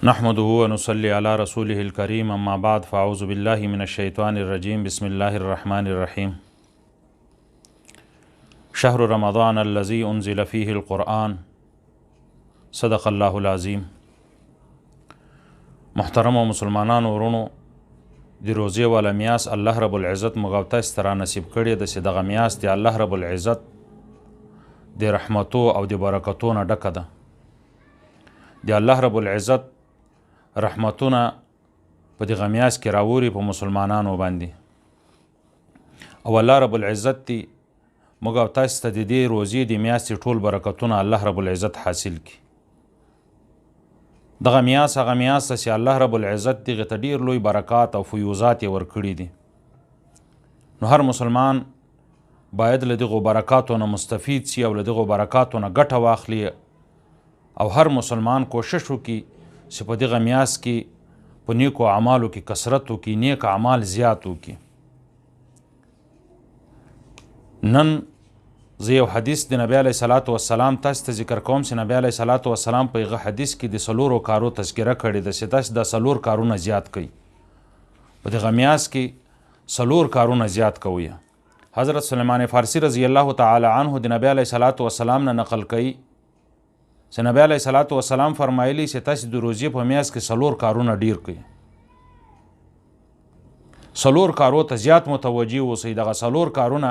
نحمده ونصلي على رسوله الكريم اما بعد فاعوذ بالله من الشيطان الرجيم بسم الله الرحمن الرحيم شهر رمضان الذي انزل فيه القرآن صدق الله العظیم. محترم و مسلمانانو ورونو د روزې والا میاس الله رب العزت موږ ته سترا نصیب کړی د چې دغه میاس د الله رب العزت د رحمتو او د برکتو نه ډکه ده. د الله رب العزت رحمتونه په دغه میاس کې راوري په مسلمانانو باندې او الله رب العزت دی موږ او تاسو ته د دې روزې د میاس ټول برکتونه الله رب العزت حاصل کړي. دغه میاس هغه میاس چې الله رب العزت دغه ته ډېر لوی برکات او فیوزات یې ورکړي دي. نو هر مسلمان باید له دغو برکاتو نه مستفید سي او له دغو برکاتو نه ګټه واخلي او هر مسلمان کوشش وکړي چې په دغه میاس کې په نیکو اعمالو کې کثرت وکړي، نیک اعمال زیات وکړي. نن زه یو حدیث د نبی علیه صلات وسلام تاسو ته ذکر کوم چې نبی علیه صلات وسلام په هغه حدیث کې د څلورو کارو تذکره کړې ده چې تاسو دا څلور کارونه زیات کړئ. په دغه میاس کې څلور کارونه زیات کوئ. حضرت سلیمان فارسی رضی الله تعالی عنه د نبی علیه صلات وسلام نه نقل کوي چې نبی علیه صلات وسلام فرمایلی چې تاسو د روزې په میاس کې څلور کارونه ډیر کړئ. څلور کارو ته زیات متوجه اوسئ، دغه څلور کارونه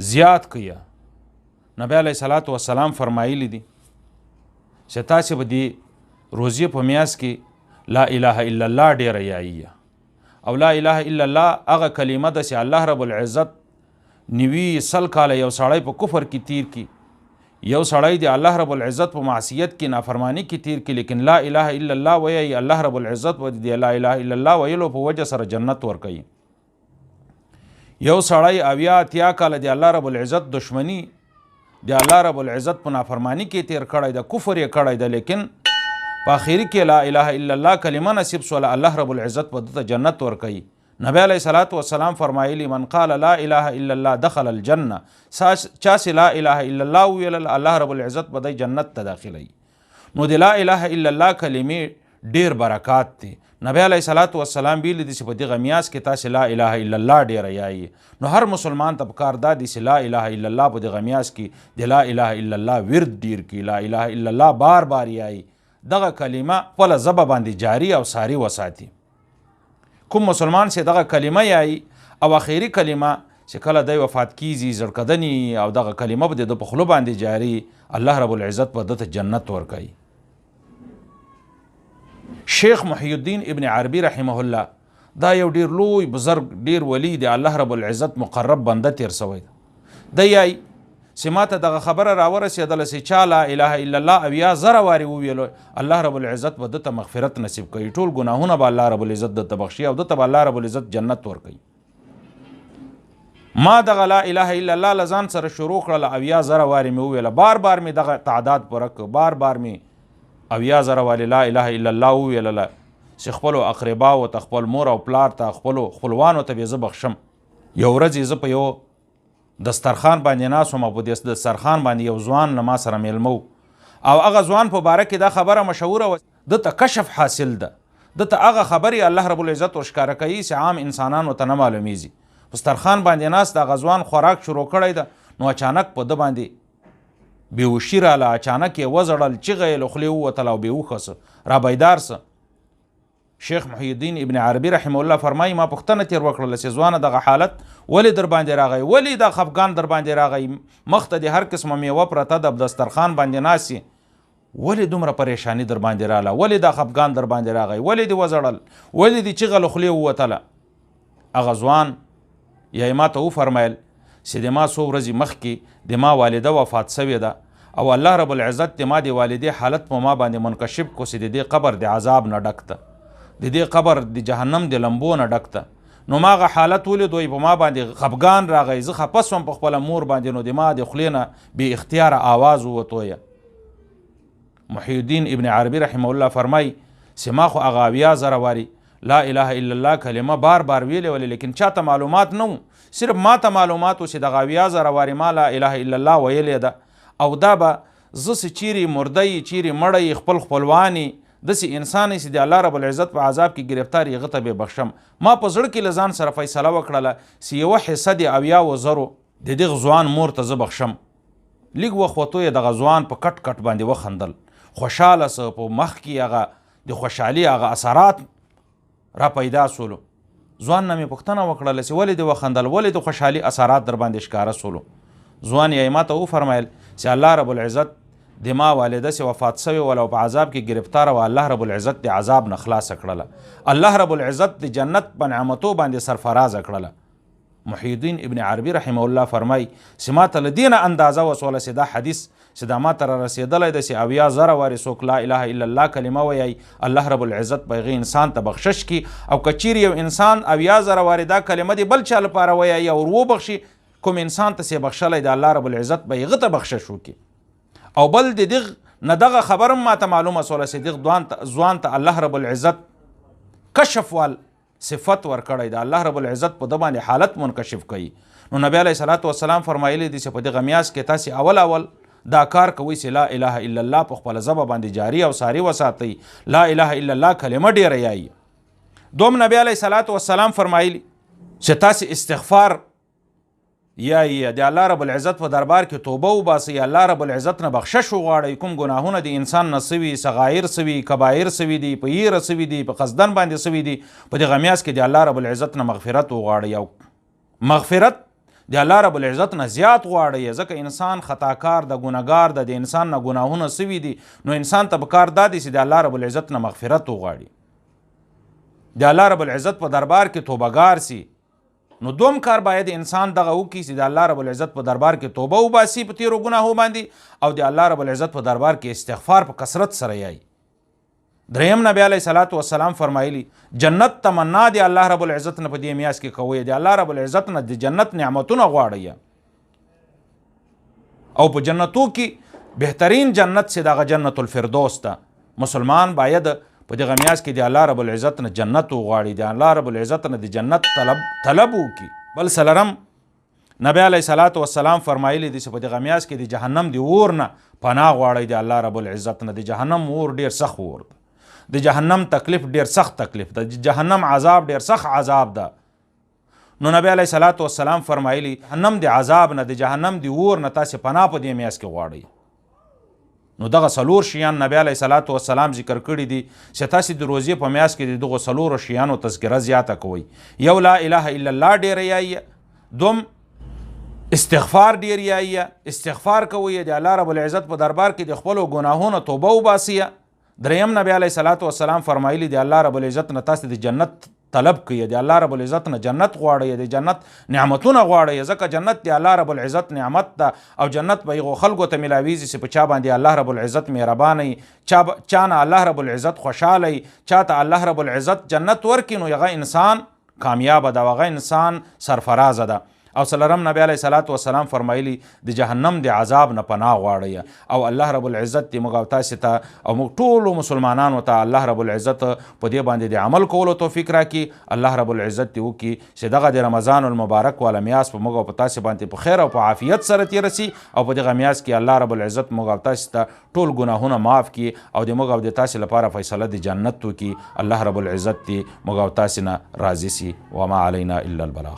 زیات کړئ. نبی علیه صلات وسلام فرمایلی دي چې تاسو به د روزې په میاس کې لا اله الا الله ډیره یایي او لا اله الا الله هغه کلمه ده چې الله رب العزت نوي سل کاله یو سړی په کفر کې تیر کی، یو سړی د الله رب العزت په معصیت کې نافرمانی کې تیر کی، لیکن لا اله الا الله وایي الله رب العزت و د لا اله الا الله ویلو په وجه سره جنت ورکوي. یو سړی اویا اتیا کاله د الله رب العزت دشمنی د الله رب العزت په نافرمانی کې تیر کړی ده، کفر یې کړی ده، لیکن په آخري کې لا اله الا الله کلمه نصیب سوله، الله رب العزت په دته جنت ورکوي. نبی علیه صلات وسلام فرمایلی من قال لا اله الا الله دخل الجنه، چا چې لا اله الا الله ویل الله رب العزت به د جنت ته داخلوي. نو د لا اله الا الله کلمې ډیر برکات دي. نبی علیه صلات وسلام ویلي دي چې په دغه میاس کې تاسو لا اله الا الله ډیره یایي. نو هر مسلمان ته پکار دا دي چې لا اله الا الله په دغه میاس کې د لا اله الا الله ورد ډیر کی، لا اله الا الله بار بار یایي. دغه کلمه خپله ژبه باندې جاری او ساری وساتي. کوم مسلمان چې دغه کلمه یایي او اخیری کلمه چې کله دی وفات کیږي زړکدنی او دغه کلمه به د په خوله باندې جاری، الله رب العزت به دته جنت ورکوي. شیخ محی الدین ابن عربی رحمه الله دا یو ډیر لوی بزرگ ډیر ولی دی الله رب العزت مقرب بنده تیر سوی دی یای چې ماته دغه خبره راورسېدله چې چا لا اله الا الله اویا زره وارې وویلو الله رب العزت به دته مغفرت نصیب کوي، ټول ګناهونه به الله رب العزت دته بخشي او دته به الله رب العزت جنت ورکوي. ما دغه لا اله الا الله لزان سره شروع کړله، اویا زره وارې مې وویله، بار بار مې دغه تعداد پوره کړ، بار بار مې اویا زره وارې لا اله الا الله وویلله چې خپلو اقرباو ته، خپل مور او پلار ته، خپلو خپلوانو ته به زه بخشم. یو ورځ زه په یو دسترخوان باندې ناست وم او په دسترخوان باندې یو ځوان له ما سره میلمه و او هغه ځوان په باره کې دا خبره مشهوره وه، دته کشف حاصل ده، دته هغه خبرې الله رب العزت ورښکاره کوي چې عام انسانانو ته نه معلومیږي. په دسترخوان باندې ناست هغه ځوان خوراک شروع کړی ده، نو اچانک په ده باندې بېهوشي راله، اچانک یې وزړل، چغه یې له خولې ووتله او بېهوښه سه، را بیدار سه. شیخ محی الدین ابن عربی رحمه الله فرمایي ما پوښتنه تیر وکړله چې ځوانه دغه حالت ولې در باندې راغی، ولې دا خفګان در باندې راغی، مخ ته د هر قسمه میوه پرته ده، دسترخوان باندې ناست یې، ولې دومره پریشانی در باندې راله، ولې دا خفګان در باندې راغی، ولې دې وزړل، ولې دې چغه له خولې ووتله. هغه ځوان یا ما ته وفرمیل چې د ما څو ورځې مخکې د ما والده وفات سوې ده او الله رب العزت د ما د والدې حالت په ما باندې منکشف کو چې د دې قبر د عذاب نه ډک ده، د دې قبر د جهنم د لمبو نه ډک ده. نو ما هغه حالت ولید وی په ما باندې خفګان راغی، زه خفه سوم په خپله مور باندې، نو د ما د خولې نه بې اختیاره آواز ووتویه. محی الدین ابن عربی رحمه الله فرمایي چې ما خو هغه اویا زره وارې لا اله الا الله کلمه بار بار ویلې ولې، لیکن چاته معلومات نه و، صرف ما ته معلومات و چې دغه اویا زره وارې ما لا اله الا الله ویلې ده او دا به زه چې چیرې مردی چیرې مړی خپل خپلوانې داسې انسان یې چې د الله رب العزت په عذاب کې ګرفتار هغه ته به بخشم. ما په زړه کې له ځان سره فیصله وکړله چې یوه حصه د 80,000 د دغه ځوان مور ته زه بخشم. لږ وخت وتو یې دغه ځوان په کټ کټ باندې وخندل، خوشحاله سه، په مخ کې هغه د خوشحالي هغه اثرات را پیدا سولو. ځوان نه مې پوښتنه وکړله چې ولې دې وخندل، ولې د خوشحالي اثرات در باندې ښکاره سولو؟ ځوان یې ما ته وفرمیل چې الله رب العزت د ما والده سي وفات سوی ول او په عذاب کې گرفتار و، الله رب العزت د عذاب نه خلاص کړله، الله رب العزت د جنت په نعمتو باندې سرفراز کړله. محی الدین ابن عربي رحمه الله فرمای چې ما ته له دې نه اندازه وسوله چې دا حدیث چې دا ما ته را رسېدلی ده چې 80,000 وارې څوک لا اله الا الله کلمه ویایي الله رب العزت به هغې انسان ته بخشش کي، او که چیرې یو انسان 80,000 وارې دا کلمه د بل چا لپاره ویایي او وبخشي، کوم انسان ته چې بخښلی د الله رب العزت به هغه ته بخشش وکړي. او بل د دغه نه دغه خبرم ما ته معلومه سوله چې دغه ځوان ته الله رب العزت کشف وال صفت ورکړی د الله رب العزت په د باندې حالت منکشف کوي. نو نبی علیه صلات وسلام فرمایلی دي چې په دغه میاشت کې تاسې اول دا کار کوئ چې لا اله الا الله په خپله ژبه باندې جاري او ساري وساتئ، لا اله الا الله کلمه ډیره یایي. دوم نبی علیه صلات وسلام فرمایلی چې تاسې استغفار یایي، د الله رب العزت په دربار کې توبه وباسئ، الله رب العزت نه بخشش وغواړئ، کوم ګناهونه د انسان نه سوي، صغایر سوي، کبایر سوي دي، په هیره سوي دي، په قصدن باندې سوي دي، په دغه میاشت کې د الله رب العزت نه مغفرت وغواړئ، او مغفرت د الله رب العزت نه زیات غواړئ، ځکه انسان خطاکار د ګناهګار د انسان نه ګناهونه سوي دي، نو انسان ته پکار دا دی چې د الله رب العزت نه مغفرت وغواړي، د الله رب العزت په دربار کې توبهګار سي. نو دوم کار باید انسان دغه وکړي چې د الله رب العزت په دربار کې توبه وباسي په تیرو ګناهو باندې، او د الله رب العزت په دربار کې استغفار په کثرت سره یایي. دریم نبی علیه صلات وسلام فرمایلی جنت تمنا دی الله رب العزت نه په دې میاشت کې کوئ، د الله رب العزت نه د جنت نعمتونه غواړئ، او په جنتو کې بهترین جنت چې دغه جنت الفردوس ته. مسلمان باید په دغه میاشت کې د الله رب العزت نه جنت وغواړي، د الله رب العزت نه د جنت طلب وکړي. بل څلورم نبی علیه صلات وسلام فرمایلی دي چې په دغه میاشت کې د جهنم د اور نه پناه غواړئ، د الله رب العزت نه. د جهنم اور ډیر سخت اور ده، د جهنم تکلیف ډیر سخت تکلیف ده، د جهنم عذاب ډیر سخت عذاب ده. نو نبی علیه صلات وسلام فرمایلی جهنم د عذاب نه، د جهنم د اور نه تاسې پناه په دې میاشت کې غواړئ. نو دغه څلور شیان نبی علیه صلات وسلام ذکر کړي دي چې تاسې د روزې په میاشت کې د دغو څلورو شیانو تذکره زیاته کوئ. یو لا اله الا الله ډیره یایي، دوم استغفار ډیر یایي، استغفار کوئ، د الله رب العزت په دربار کې د خپلو ګناهونو توبه وباسئ. دریم نبی علیه صلات وسلام فرمایلی د الله رب العزت نه تاسې د جنت طلب کوي، د الله رب العزت نه جنت غواړئ، د جنت نعمتونه غواړئ، ځکه جنت د الله رب العزت نعمت ده، او جنت به هغو خلکو ته میلاویږي چې په چا باندې الله رب العزت مهربانه وي، چا نه الله رب العزت خوشحاله وي، چا ته الله رب العزت جنت ورکړي، نو هغه انسان کامیابه ده، هغه انسان سرفرازه ده. او څلورم نبی علیه صلات وسلام فرمایلی د جهنم د عذاب نه پناه غواړئ، او الله رب العزت دې موږ او تاسې ته او موږ ټولو مسلمانانو ته الله رب العزت په دې باندې د عمل کولو توفیق راکړي. الله رب العزت دې وکړي چې دغه د رمضان المبارک والا میاشت په موږ او په تاسې باندې په خیر او په عافیت سره تېره سي، او په دغه میاشت کې الله رب العزت موږ او تاسې ته ټول ګناهونه معاف کړي، او د موږ او د تاسې لپاره فیصله د جنت وکړي. الله رب العزت دې موږ او تاسې نه راضي سي. وما علینا الا البلاغ.